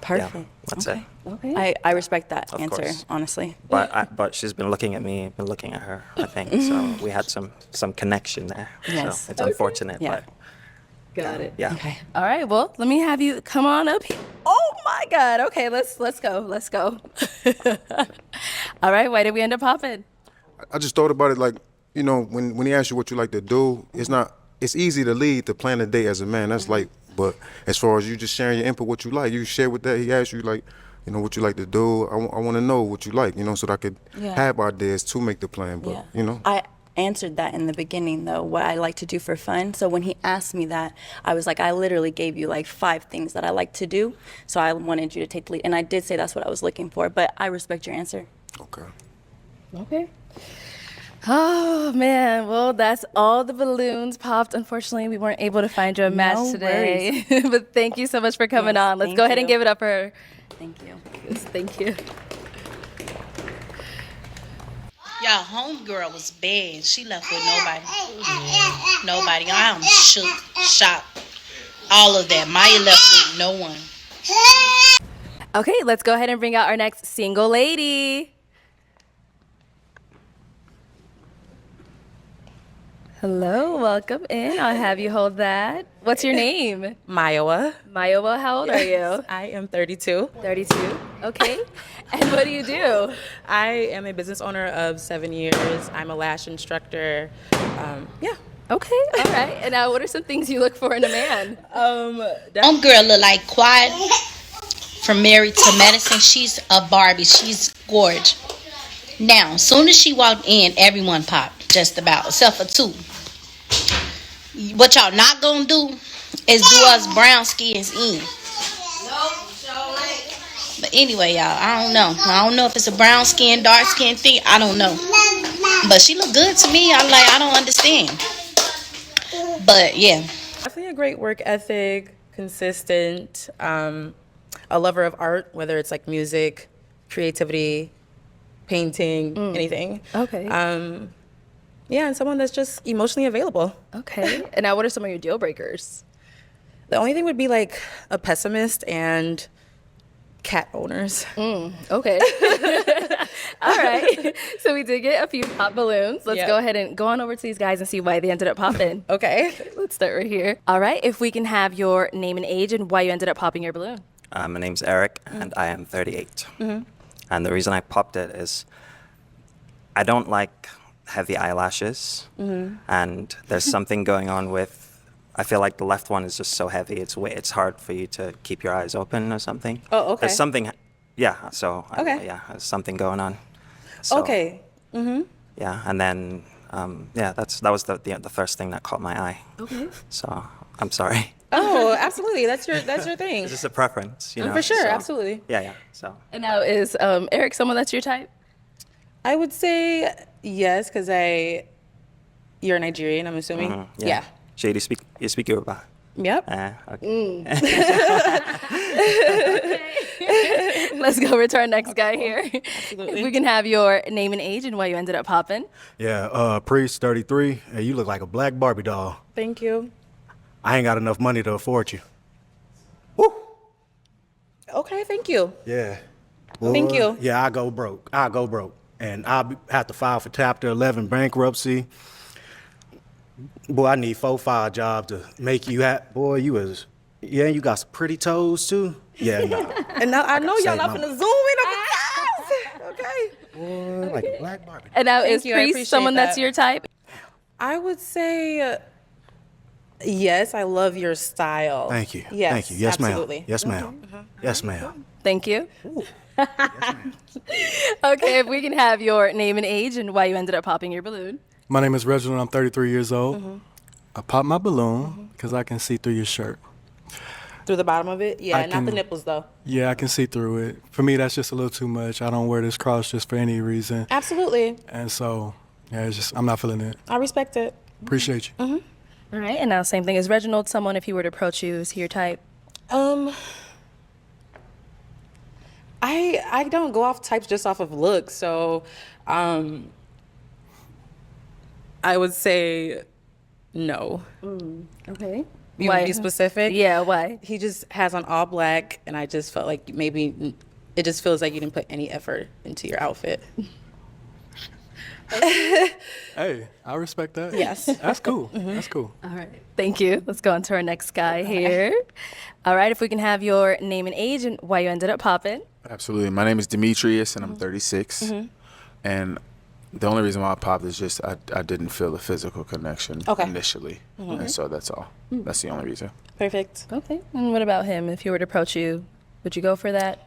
Perfect. Yeah, that's okay. it. Okay. I respect that Of answer, course. honestly. But she's been looking at me, been looking at her. I think so. We had some connection there. Yes. So it's unfortunate, Yeah. but Got it. yeah. Okay. All right, well, let me have you come on up here. Oh my God. Okay, let's go. All right, why did we end up popping? I just thought about it like, when he asks you what you like to do, it's easy to lead to plan a date as a man. That's like, but as far as you just sharing your input, what you like, you share with that. He asks you like, what you like to do. I want to know what you like, so that I could have ideas to make the plan. But, I answered that in the beginning, though, what I like to do for fun. So when he asked me that, I was like, I literally gave you like 5 things that I like to do. So I wanted you to take the lead. And I did say that's what I was looking for, but I respect your answer. Okay. Okay. Oh, man. Well, that's all the balloons popped. Unfortunately, we weren't able to find you a match No today. But thank you so much for coming Yes, on. Let's thank go ahead and you. give it up for her. Thank you. Yes, thank you. Y'all, homegirl was bad. She left with nobody. Nobody. I'm shook, shocked. All of that. Maya left with no one. Okay, let's go ahead and bring out our next single lady. Hello, welcome in. I'll have you hold that. What's your name? Mayowa. Mayowa, how old are you? I am 32. 32. Okay. And what do you do? I am a business owner of 7 years. I'm a lash instructor. Yeah. Okay, all right. And now what are some things you look for in a man? Homegirl look like quiet, from Mary to Medicine, she's a Barbie. She's gorgeous. Now, as soon as she walked in, everyone popped, just about, except for two. What y'all not gonna do is do us brown skins in. But anyway, y'all, I don't know. I don't know if it's a brown skin, dark skin thing. I don't know. But she look good to me. I don't understand. But yeah. Definitely a great work ethic, consistent, a lover of art, whether it's like music, creativity, painting, anything. Okay. Yeah, and someone that's just emotionally available. Okay. And now, what are some of your deal breakers? The only thing would be like a pessimist and cat owners. Okay. All right. So we did get a few pop balloons. Let's go ahead and go on over to these guys and see why they ended up popping. Okay. Let's start right here. All right. If we can have your name and age and why you ended up popping your balloon. My name's Eric, and I am 38. And the reason I popped it is I don't like heavy eyelashes, and there's something going on with. I feel like the left one is just so heavy. It's hard for you to keep your eyes open or something. Oh, okay. There's something, yeah. So Okay. there's something going on. So, Okay. Yeah, and then that was the first thing that caught my eye. Okay. So I'm sorry. Oh, absolutely. That's your thing. It's just a preference, you know. For sure, so- absolutely. Yeah. So. And now, is Eric someone that's your type? I would say yes, because you're Nigerian, I'm assuming. Yeah. Shady, you speak Yoruba. Yep. Okay. Let's go over to our next guy here. If we can have your name and age and why you ended up popping. Yeah, Priest, 33. Hey, you look like a black Barbie doll. Thank you. I ain't got enough money to afford you. Okay, thank you. Yeah. Thank you. Yeah, I go broke. And have to file for Chapter 11 bankruptcy. Boy, I need 4-5 jobs to make you happy. Boy, you got some pretty toes too. Yeah, nah. And now I know y'all Save not my- finna zoom in on the okay. Boy, like a black Barbie. And now, Thank is you, I Priest appreciate someone that's that. your type? I would say yes, I love your style. Thank you. Yes, Thank you. Yes, absolutely. ma'am. Yes, ma'am. Yes, ma'am. Thank you. Okay, if we can have your name and age and why you ended up popping your balloon. My name is Reginald. I'm 33 years old. I popped my balloon because I can see through your shirt. Through the bottom of it? Yeah, I not the can- nipples though. Yeah, I can see through it. For me, that's just a little too much. I don't wear this cross just for any reason. Absolutely. And so, yeah, I'm not feeling it. I respect it. Appreciate you. All right, and now same thing as Reginald. Someone, if he were to approach you, is he your type? I don't go off types just off of looks, so I would say no. Okay. You want to be specific? Yeah, why? He just has on all black, and I just felt like maybe it just feels like you didn't put any effort into your outfit. Hey, I respect that. Yes. That's cool. That's cool. All right. Thank you. Let's go on to our next guy here. All right, if we can have your name and age and why you ended up popping. Absolutely. My name is Demetrius, and I'm 36. And the only reason why I popped is just I didn't feel a physical connection initially. And so that's all. That's the only reason. Perfect. Okay. And what about him? If he were to approach you, would you go for that?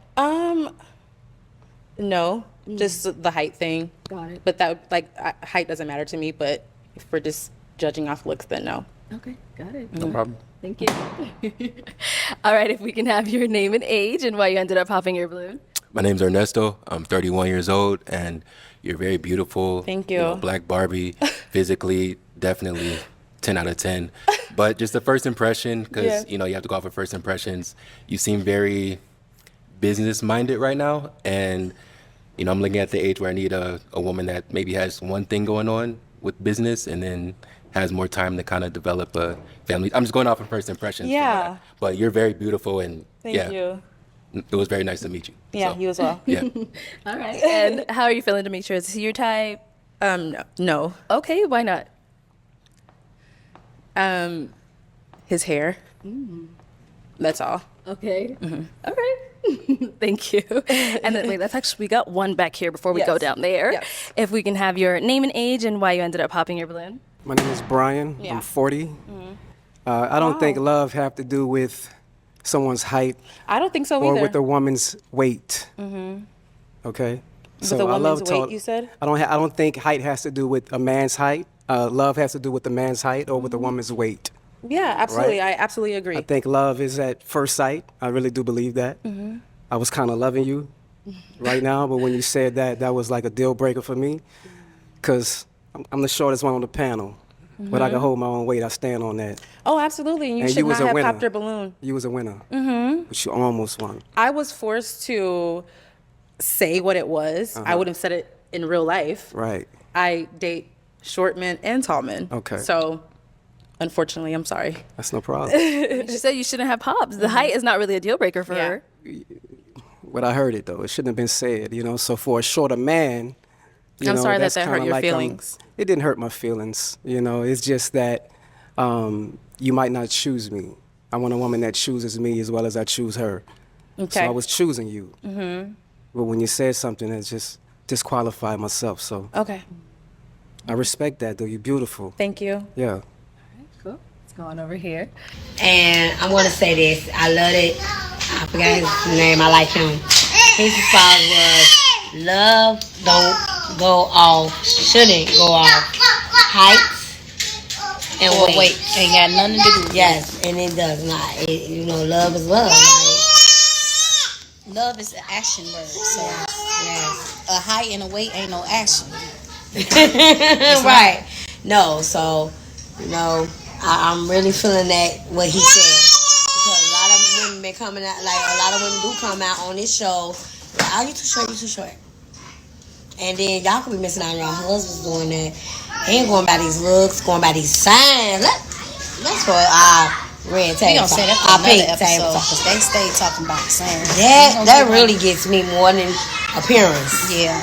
No, just the height thing. Got it. But that height doesn't matter to me. But if we're just judging off looks, then no. Okay, got it. No problem. Thank you. All right, if we can have your name and age and why you ended up popping your balloon. My name's Ernesto. I'm 31 years old, and you're very beautiful. Thank You know, you. Black Barbie, physically, definitely 10 out of 10. But just the first impression, because you have to go off of first impressions. You seem very business-minded right now, and I'm looking at the age where I need a woman that maybe has one thing going on with business, and then has more time to kind of develop a family. I'm just going off of first impressions. from Yeah. that. But you're very beautiful, and Thank you. it was very nice to meet you. Yeah, So, you as well. Yeah. All right. And how are you feeling, Demetrius? Is he your type? No. Okay, why not? His hair. That's all. Okay. All right. Thank you. And then, wait, we got one back here before we go Yes. down there. Yes. If we can have your name and age and why you ended up popping your balloon. My name is Brian. Yeah. I'm 40. I don't think love have to do with someone's height I don't think so or either. with a woman's weight. Mm-hmm. Okay. With a woman's weight, you said? I don't think height has to do with a man's height. Love has to do with the man's height or with a woman's weight. Yeah, absolutely. Right? I absolutely agree. I think love is at first sight. I really do believe that. Mm-hmm. I was kind of loving you right now, but when you said that, that was like a deal breaker for me, because I'm the shortest one on the panel, but I can hold my own weight. I stand on that. Oh, absolutely. And you And should you was not a have winner. popped your balloon. You was a winner, Mm-hmm. but you almost won. I was forced to say what it was. I would have said it in real life. Right. I date short men and tall men. Okay. So, unfortunately, I'm sorry. That's no problem. She said you shouldn't have pops. The height is not really a deal breaker for her. But I heard it though. It shouldn't have been said, you know. So for a shorter man, you I'm know, sorry that that's that hurt kinda your like, feelings. it didn't hurt my feelings, you know. It's just that you might not choose me. I want a woman that chooses me as well as I choose her. Okay. So I was choosing you. Mm-hmm. But when you said something that just disqualified myself, so Okay. I respect that though. You're beautiful. Thank you. Yeah. Cool. Let's go on over here. And I'm gonna say this. I love it. I forgot his name. I like him. His response was, "Love don't go off. Shouldn't go off heights and weight. Ain't got nothing to do with Yes, and it does not. You know, love is love. Like, Love is an action word. So yes. a height and a weight ain't no action. Right. No, so, you know, I'm really feeling that, what he said. Because a lot of women been coming out, like, a lot of women do come out on this show, like, oh, you too short, you too short. And then y'all could be missing out on your husbands doing that. He ain't going by these looks, going by these signs. That's for our red We table gonna say that talk, for our pink another table episode talk. because they stay talking about the same. That really gets me more than appearance. Yeah.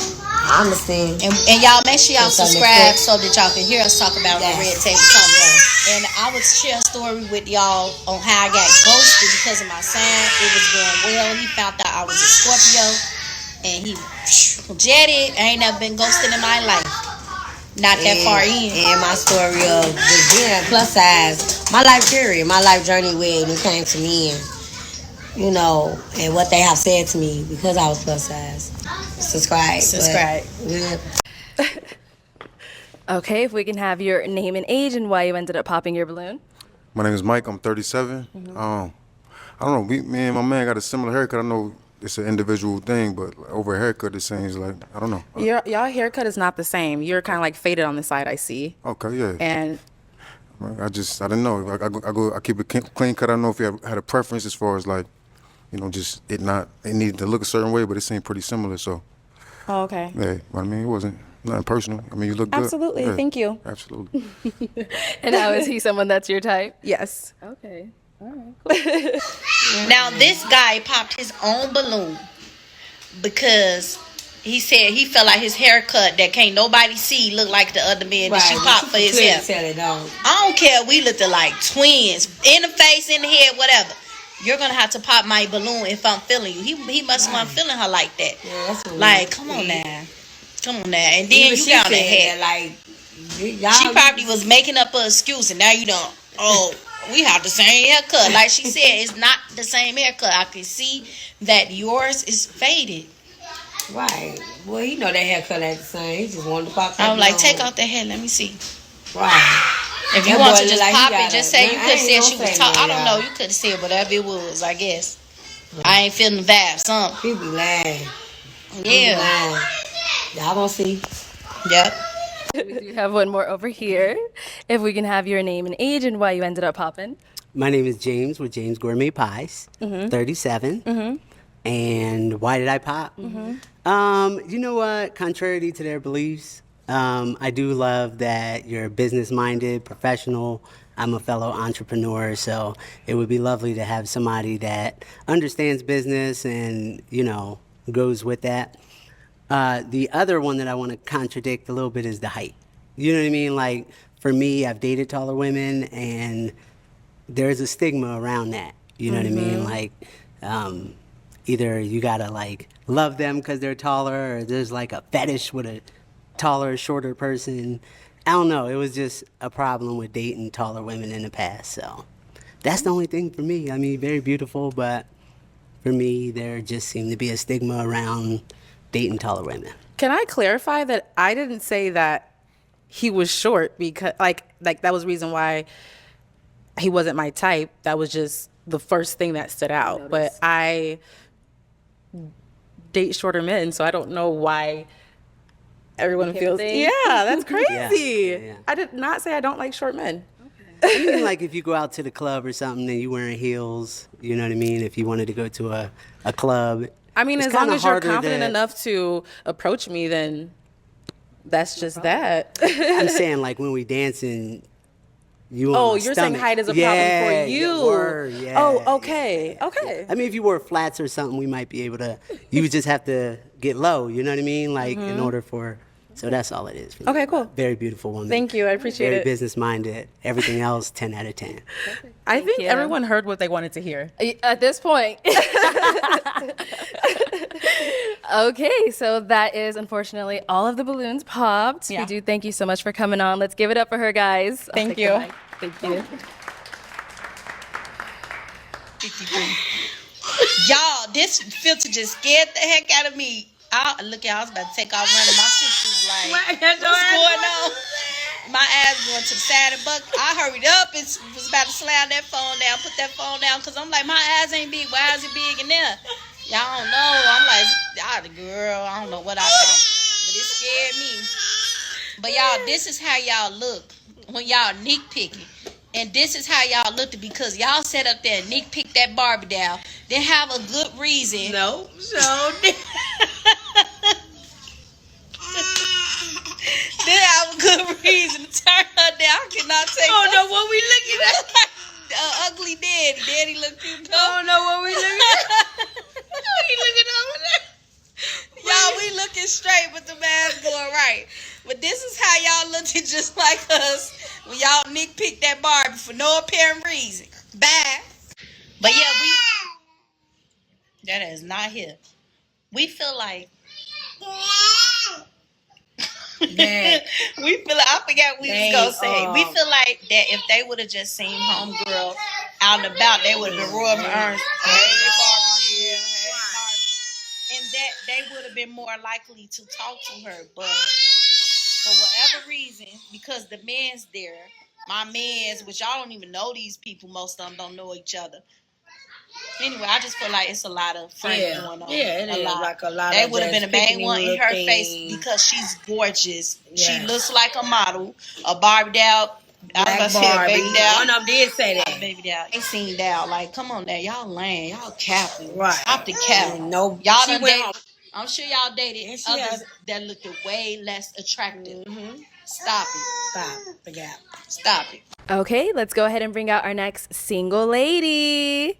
I understand. And y'all make sure y'all It's on subscribe Netflix. so that y'all can hear us talk about the Red Table Talk. And I would share a story with y'all on how I got ghosted because of my sign. It was going well. He found out I was a Scorpio, and he jetted. I ain't never been ghosted in my life. Not that far in. And my story of just being plus size, my life period, my life journey when it came to me, and you know, and what they have said to me because I was plus size. Subscribe. Yeah. Okay, if we can have your name and age and why you ended up popping your balloon. My name is Mike. I'm 37. I don't know. Me and my man got a similar haircut. I know it's an individual thing, but over a haircut, it seems like, I don't know. Y'all haircut is not the same. You're kind of like faded on the side, I see. Okay, yeah. And I didn't know. I keep it clean cut. I don't know if you had a preference as far as like, you know, just it needed to look a certain way, but it seemed pretty similar. So, oh, okay. yeah, I mean, it wasn't nothing personal. I mean, you look good. Absolutely. Yeah, Thank you. Absolutely. And how is he someone that's your type? Yes. Okay. All right. Cool. Now this guy popped his own balloon because he said he felt like his haircut that can't nobody see look like the other man that she popped for his hair. I don't care. We looked like twins in the face, in the head, whatever. You're gonna have to pop my balloon if I'm feeling you. He must want feeling her like that. Yeah, that's what Like, come on now. Come on now. And then Even you she got that said head. that, like, She probably was making up an excuse, and now you don't. Oh, we have the same haircut. Like she said, it's not the same haircut. I can see that yours is faded. Right. Well, you know that haircut ain't the same. He just wanted to pop that I'm like, balloon. take out that hair. Let me see. Right. If you That want boy to just look like he pop got it, just a- say you I could have ain't said gonna she was say talking. I no, don't know. y'all. You could have said whatever it was, I guess. I ain't feeling the vibe. Something. People lying. Yeah. Y'all gonna see. Yep. We do have one more over here. If we can have your name and age and why you ended up popping. My name is James with James Gourmet Pies, 37. And why did I pop? You know what? Contrary to their beliefs, I do love that you're business-minded, professional. I'm a fellow entrepreneur, so it would be lovely to have somebody that understands business and, you know, goes with that. The other one that I want to contradict a little bit is the height. You know what I mean? Like, for me, I've dated taller women, and there's a stigma around that. You know what I mean? Like, either you gotta like love them because they're taller, or there's like a fetish with a taller, shorter person. I don't know. It was just a problem with dating taller women in the past. So that's the only thing for me. I mean, very beautiful, but for me, there just seemed to be a stigma around dating taller women. Can I clarify that I didn't say that he was short because like that was the reason why he wasn't my type. That was just the first thing that stood out. But I date shorter men, so I don't know why everyone feels. Yeah, that's crazy. Yeah. I did not say I don't like short men. Even like if you go out to the club or something and you wearing heels, you know what I mean? If you wanted to go to a club. I mean, it's as long kinda as you're harder confident to- enough to approach me, then that's just that. I'm saying like when we dancing, you on Oh, my you're saying stomach. height is a problem for Yeah, you. word, yeah. Oh, okay. Okay. I mean, if you wore flats or something, we might be able to. You would just have to get low. You know what I mean? Like in order for. So that's all it is. For me. Okay, cool. Very beautiful woman. Thank you. I appreciate Very it. business minded. Everything else, 10 out of 10. I think you. everyone heard what they wanted to hear. At this point. Okay, so that is unfortunately all of the balloons popped. Yeah. We do thank you so much for coming on. Let's give it up for her, guys. I'll Thank take the you. mic. Thank you. Y'all, this filter just scared the heck out of me. Look, y'all, I was about to take off running. My sister's like, what's going on? My ass going to the side of the buck. I hurried up and was about to slam that phone down, put that phone down, because I'm like, my ass ain't big. Why is it big in there? Y'all don't know. I'm like, girl, I don't know what I thought. But it scared me. But y'all, this is how y'all look when y'all nitpicking. And this is how y'all looked because y'all sat up there and nitpicked that Barbie down. Then have a good reason. No, so Then have a good reason to turn her down. I cannot take oh no, what we looking at? ugly daddy. Daddy look cute. Oh no, what we looking at? He looking over there. Y'all, we looking straight, but the man's going right. But this is how y'all looking just like us when y'all nitpick that Barbie for no apparent reason. Bye. But yeah, that is not here. We feel like we feel like I forgot what we was gonna say. We feel like that if they would have just seen homegirl out and about, they would have been rubbing her. And that they would have been more likely to talk to her, but for whatever reason, because the men's there, my men's, which y'all don't even know these people, most of them don't know each other. Anyway, I just feel like it's a lot of fronting going on. Yeah, it is like a lot They of would have been a just main one in her picking face because she's gorgeous. Yes. She looks like a model, a Barbie doll. I was Black gonna say a Barbie. baby doll. One of them did say that. A baby doll. They seen doll. Like, come on now, y'all lame, y'all capping. Right. Stop the cap. No, Y'all she done went dated. home. I'm sure y'all dated And she others has- that looked way less attractive. Stop it. Stop the gap. Stop it. Okay, let's go ahead and bring out our next single lady.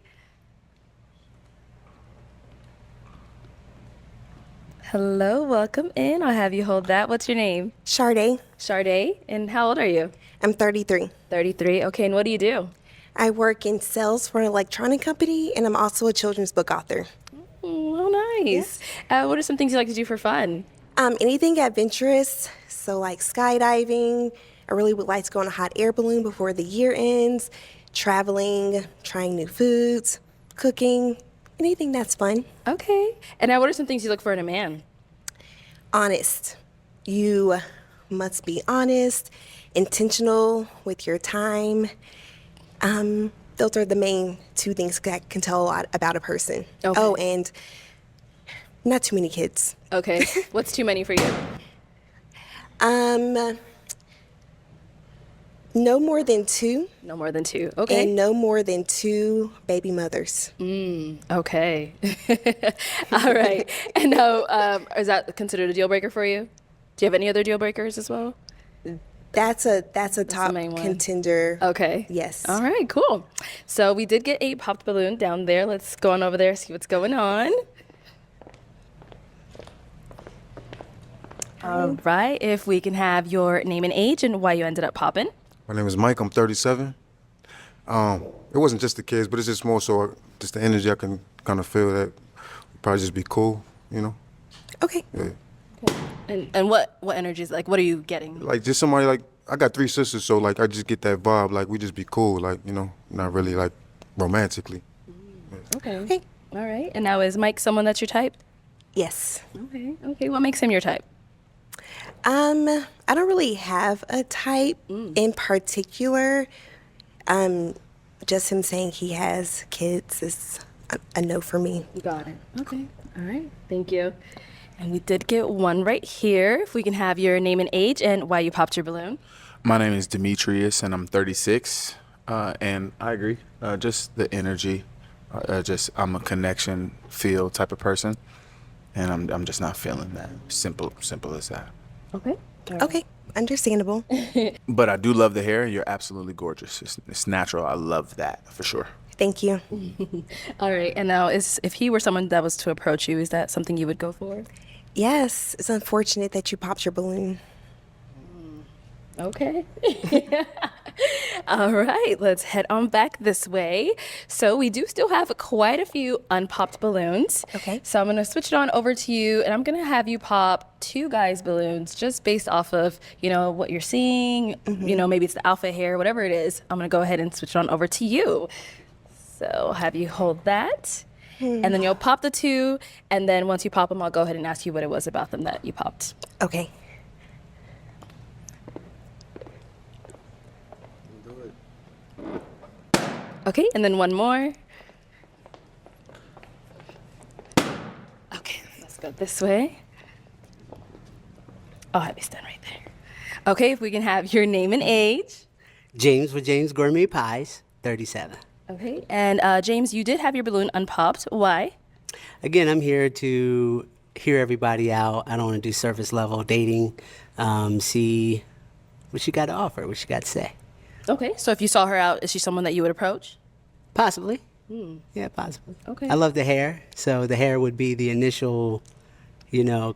Hello, welcome in. I'll have you hold that. What's your name? Sade. Sade. And how old are you? I'm 33. 33. Okay, and what do you do? I work in sales for an electronic company, and I'm also a children's book author. Oh, nice. What are some things you like to do for fun? Anything adventurous, so like skydiving. I really would like to go on a hot air balloon before the year ends, traveling, trying new foods, cooking, anything that's fun. Okay. And now what are some things you look for in a man? Honest. You must be honest, intentional with your time. Those are the main two things that can tell a lot about a person. Okay. Oh, and not too many kids. Okay. What's too many for you? No more than 2. No more than 2. Okay. And no more than 2 baby mothers. Okay. All right. And now, is that considered a deal breaker for you? Do you have any other deal breakers as well? That's a top main one. contender. Okay. Yes. All right, cool. So we did get a popped balloon down there. Let's go on over there, see what's going on. All right. If we can have your name and age and why you ended up popping. My name is Mike. I'm 37. It wasn't just the kids, but it's just more so just the energy I can kind of feel that would probably just be cool, you know? Okay. Yeah. And what energy is like? What are you getting? Like just somebody like I got 3 sisters, so like I just get that vibe. Like we just be cool. Like not really like romantically. Okay. All right. And now is Mike someone that's your type? Yes. Okay. What makes him your type? I don't really have a type in particular. Just him saying he has kids is a no for me. Got it. Okay. All right. Thank you. And we did get one right here. If we can have your name and age and why you popped your balloon. My name is Demetrius, and I'm 36. And I agree. Just the energy. I'm a connection feel type of person, and I'm just not feeling that. Simple as that. Okay. Okay, understandable. But I do love the hair. You're absolutely gorgeous. It's natural. I love that for sure. Thank you. All right. And now, if he were someone that was to approach you, is that something you would go for? Yes, it's unfortunate that you popped your balloon. Okay. All right, let's head on back this way. So we do still have quite a few unpopped balloons. Okay. So I'm going to switch it on over to you, and I'm going to have you pop 2 guys' balloons just based off of, what you're seeing. Maybe it's the alpha hair, whatever it is. I'm going to go ahead and switch it on over to you. So I'll have you hold that. And then you'll pop the 2, and then once you pop them, I'll go ahead and ask you what it was about them that you popped. Okay. Okay, and then one more. Okay, let's go this way. I'll have you stand right there. Okay, if we can have your name and age. James with James Gourmet Pies, 37. Okay, and James, you did have your balloon unpopped. Why? Again, I'm here to hear everybody out. I don't want to do surface level dating. See what you got to offer, what you got to say. Okay, so if you saw her out, is she someone that you would approach? Possibly. Yeah, possibly. Okay. I love the hair, so the hair would be the initial,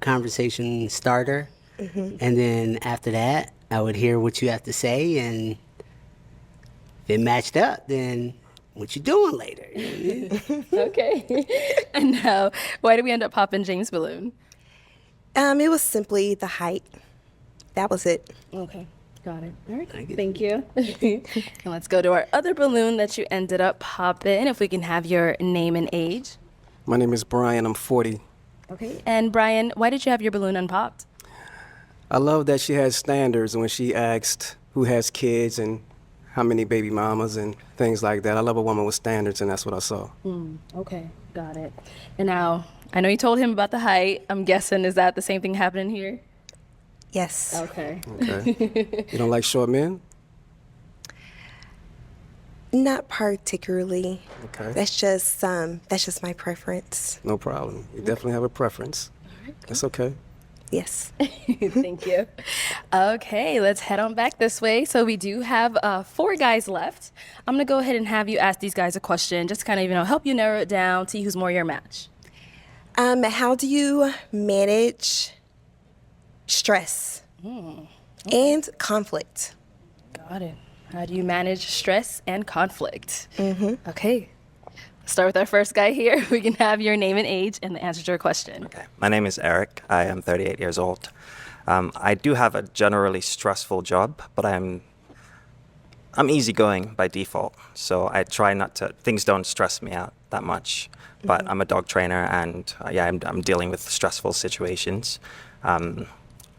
conversation starter. And then after that, I would hear what you have to say, and if it matched up, then what you doing later? Okay. And now, why did we end up popping James' balloon? It was simply the height. That was it. Okay. Got it. All right. Thank you. And let's go to our other balloon that you ended up popping. If we can have your name and age. My name is Brian. I'm 40. Okay. And Brian, why did you have your balloon unpopped? I love that she has standards when she asked who has kids and how many baby mamas and things like that. I love a woman with standards, and that's what I saw. Okay. Got it. And now, I know you told him about the height. I'm guessing, is that the same thing happening here? Yes. Okay. Okay. You don't like short men? Not particularly. Okay. That's just my preference. No problem. You definitely have a preference. That's okay. Yes. Thank you. Okay, let's head on back this way. So we do have 4 guys left. I'm gonna go ahead and have you ask these guys a question, just to kind of help you narrow it down, see who's more your match. How do you manage stress and conflict? Got it. How do you manage stress and conflict? Okay. Let's start with our first guy here. We can have your name and age and the answer to your question. Okay. My name is Eric. I am 38 years old. I do have a generally stressful job, but I'm easygoing by default. So I try not to, things don't stress me out that much. But I'm a dog trainer, and I'm dealing with stressful situations.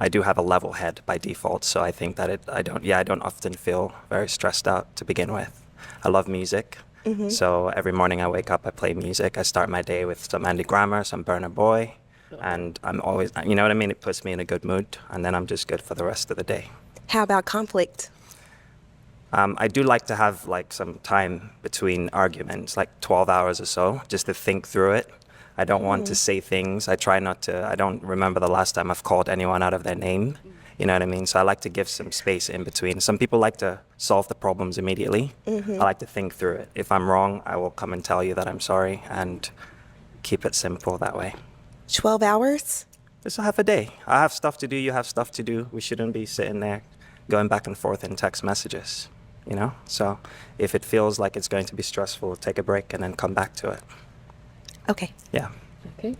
I do have a level head by default, so I think that I don't often feel very stressed out to begin with. I love music. So every morning I wake up, I play music. I start my day with some Andy Grammer, some Burna Boy, and I'm always, you know what I mean? It puts me in a good mood, and then I'm just good for the rest of the day. How about conflict? I do like to have some time between arguments, 12 hours or so, just to think through it. I don't want to say things. I try not to. I don't remember the last time I've called anyone out of their name. You know what I mean? So I like to give some space in between. Some people like to solve the problems immediately. I like to think through it. If I'm wrong, I will come and tell you that I'm sorry and keep it simple that way. 12 hours? Just half a day. I have stuff to do. You have stuff to do. We shouldn't be sitting there going back and forth in text messages. So if it feels like it's going to be stressful, take a break and then come back to it. Okay. Yeah. Okay.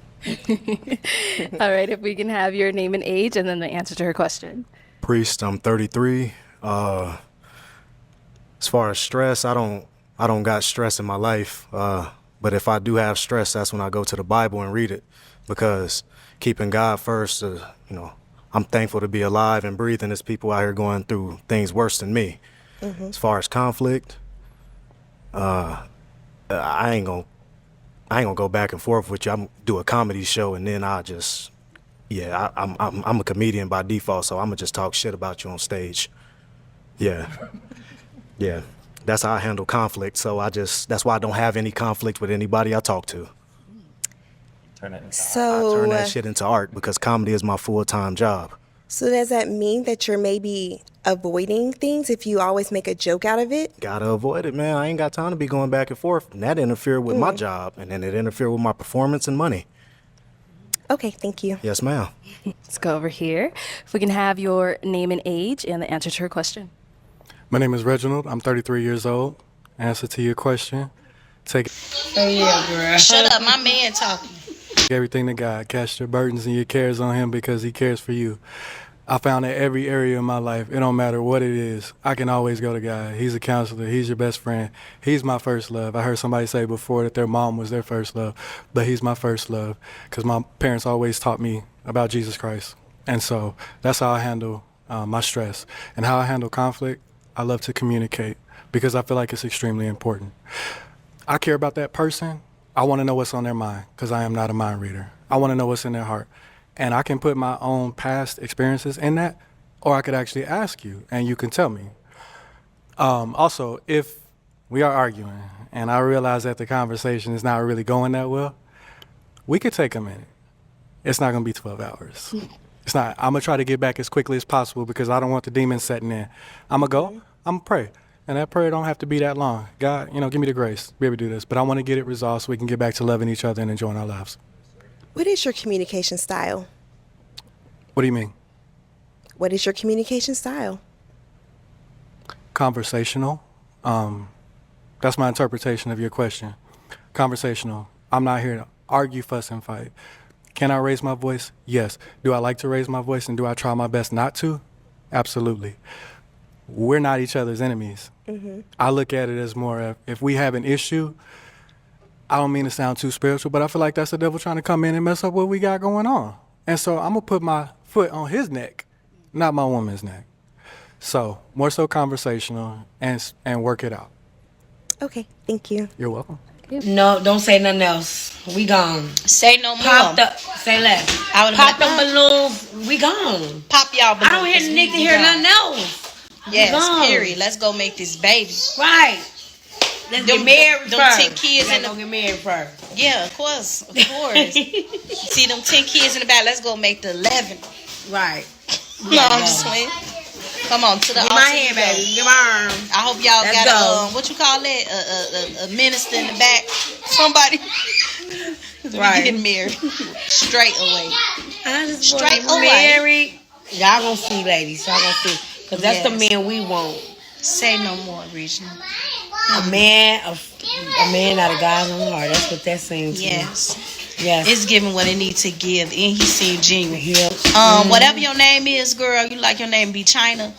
All right, if we can have your name and age and then the answer to her question. Priest, I'm 33. As far as stress, I don't got stress in my life. But if I do have stress, that's when I go to the Bible and read it, because keeping God first, I'm thankful to be alive and breathing. There's people out here going through things worse than me. As far as conflict, I ain't gonna go back and forth with you. I'm do a comedy show and then I'm a comedian by default, so I'm gonna just talk shit about you on stage. Yeah. That's how I handle conflict. So that's why I don't have any conflict with anybody I talk to. Turn it into So, I turn that shit into art because comedy is my full-time job. So does that mean that you're maybe avoiding things if you always make a joke out of it? Gotta avoid it, man. I ain't got time to be going back and forth. And that interfered with my job, and then it interfered with my performance and money. Okay, thank you. Yes, ma'am. Let's go over here. If we can have your name and age and the answer to her question. My name is Reginald. I'm 33 years old. Answer to your question. Take Oh yeah, girl. Shut up, my man talking. everything to God. Cast your burdens and your cares on him because he cares for you. I found that every area of my life, it don't matter what it is, I can always go to God. He's a counselor. He's your best friend. He's my first love. I heard somebody say before that their mom was their first love, but he's my first love because my parents always taught me about Jesus Christ. And so that's how I handle my stress. And how I handle conflict, I love to communicate because I feel like it's extremely important. I care about that person. I want to know what's on their mind because I am not a mind reader. I want to know what's in their heart. And I can put my own past experiences in that, or I could actually ask you and you can tell me. Also, if we are arguing and I realize that the conversation is not really going that well, we could take a minute. It's not going to be 12 hours. It's not. I'm going to try to get back as quickly as possible because I don't want the demons setting in. I'm going to go, I'm going to pray. And that prayer don't have to be that long. God, give me the grace to be able to do this. But I want to get it resolved so we can get back to loving each other and enjoying our lives. What is your communication style? What do you mean? What is your communication style? Conversational. That's my interpretation of your question. Conversational. I'm not here to argue, fuss, and fight. Can I raise my voice? Yes. Do I like to raise my voice and do I try my best not to? Absolutely. We're not each other's enemies. I look at it as more of if we have an issue, I don't mean to sound too spiritual, but I feel like that's the devil trying to come in and mess up what we got going on. And so I'm going to put my foot on his neck, not my woman's neck. So more so conversational and work it out. Okay, thank you. You're welcome. No, don't say nothing else. We gone. Say no more. Say less. I would Pop the balloons. We gone. Pop y'all balloons. I don't hear Nick to hear nothing else. Yes, gone. period. Let's go make this baby. Right. Let's get married them first. 10 kids Let's in the go get married first. Yeah, of course. See them 10 kids in the back. Let's go make the 11. Right. No, I'm just playing. Come on, to the Get altar. my hand, baby. Get my arm. I hope y'all Let's got go. what you call it? A minister in the back. Somebody. Right. Getting married. Straight away. I just Straight want to away. married. Y'all gonna see, ladies. Y'all gonna see. Because that's the Yes. man we want. Say no more, Regina. A man out of God's own heart. That's what that's saying to me. Yes. Yes. It's giving what it needs to give, and he seemed genuine. Yep. Whatever your name is, girl, you like your name to be China.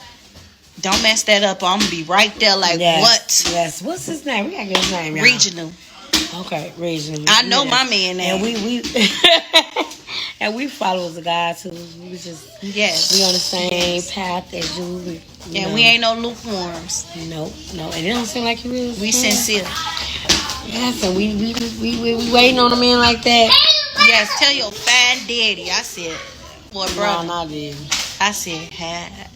Don't mess that up, or I'm gonna be right there like what? Yes. What's his name? We gotta get his name, y'all. Regional. Okay, regional. I know Yes. my man name. And we and we followers of God too. We just Yes. we on the same path as you. And we ain't no lukewarms. No, and it don't seem like you is. We sincere. Yes, and we waiting on a man like that. Yes, tell your fine daddy. I said, boy, bro. No, not daddy. I said, hi.